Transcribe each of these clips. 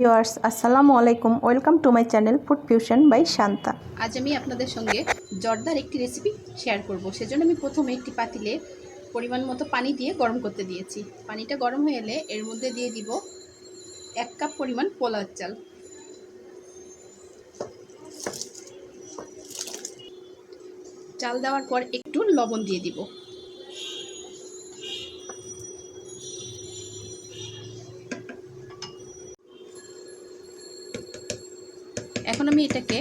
Viewers আসসালামু আলাইকুম, welcome to my channel Food Fusion by Shanta. আজ আমি আপনাদের সঙ্গে জর্দার একটি রেসিপি শেয়ার করব। সেজন্য আমি প্রথমে একটি পাতিলে পরিমাণ মতো পানি দিয়ে গরম করতে দিয়েছি। পানিটা গরম হয়ে এলে এর মধ্যে দিয়ে দিব 1 কাপ পরিমাণ পোলাওর চাল। চাল দেওয়ার পর একটু লবণ দিয়ে দিব। এখন আমি এটাকে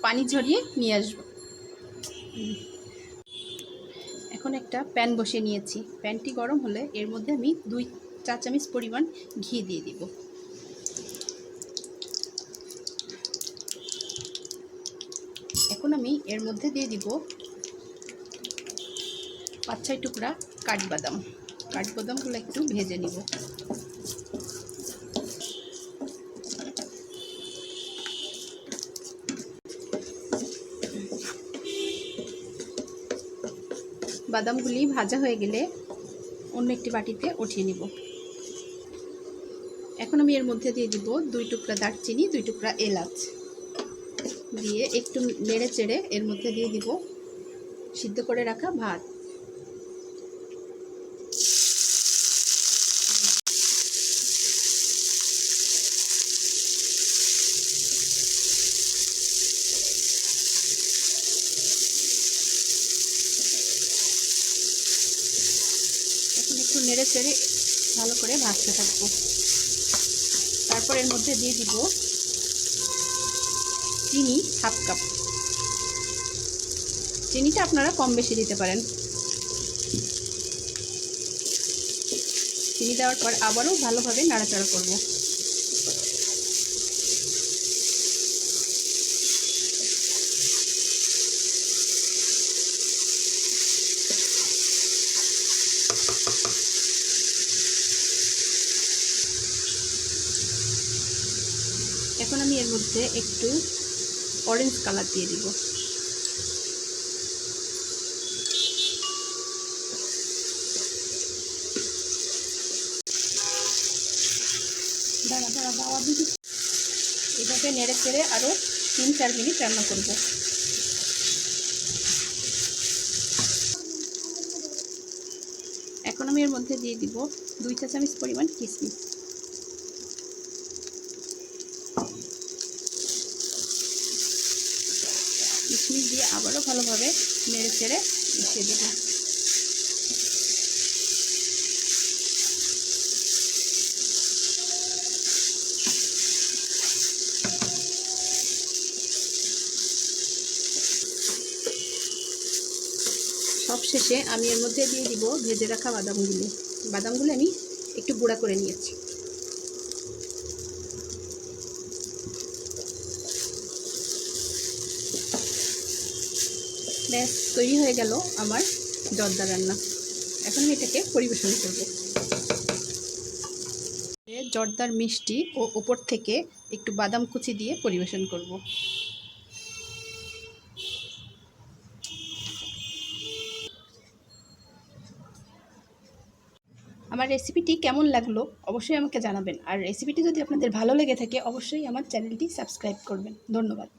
পানি ঝরিয়ে নিয়ে আসব। এখন একটা প্যান বসিয়ে নিয়েছি। প্যানটি গরম হলে এর মধ্যে আমি 2 চা চামচ পরিমাণ ঘি দিয়ে দিব। এখন আমি এর মধ্যে দিয়ে দিব 5-6 টুকরা কাঠবাদাম। কাঠবাদামগুলো একটু ভেজে নিব। বাদামগুলি ভাজা হয়ে গেলে অন্য একটি বাটিতে উঠিয়ে নিব। এখন আমি এর মধ্যে দিয়ে দিব 2 টুকরা দারচিনি, 2 টুকরা এলাচ দিয়ে একটু নেড়ে চেড়ে এর মধ্যে দিয়ে দিব সিদ্ধ করে রাখা ভাত। এখন একটু নেড়ে চেড়ে ভালো করে ভাজতে থাকবো। তারপর এর মধ্যে দিয়ে দিব চিনি 1/2 কাপ। চিনিটা আপনারা কম বেশি দিতে পারেন। চিনি দেওয়ার পর আবারও ভালোভাবে নাড়াচাড়া করব। এখন আমি এর মধ্যে একটু অরেঞ্জ কালার দিয়ে দিব। এভাবে নেড়ে চেড়ে আরও 3-4 মিনিট রান্না করব। এখন আমি এর মধ্যে দিয়ে দিব 2 চা চামচ পরিমাণ কিশমিশ। কিশমিশ দিয়ে আবারও ভালোভাবে নেড়ে চেড়ে মিশিয়ে দেব। সবশেষে আমি এর মধ্যে দিয়ে দিব ভেজে রাখা বাদামগুলি। বাদামগুলো আমি একটু গুঁড়া করে নিয়েছি। ব্যাস তৈরি হয়ে গেল আমার জর্দা রান্না। এখন আমি এটাকে পরিবেশন করব। জর্দার মিষ্টি ও উপর থেকে একটু বাদাম কুচি দিয়ে পরিবেশন করব। আমার রেসিপিটি কেমন লাগলো অবশ্যই আমাকে জানাবেন। আর রেসিপিটি যদি আপনাদের ভালো লেগে থাকে অবশ্যই আমার চ্যানেলটি সাবস্ক্রাইব করবেন। ধন্যবাদ।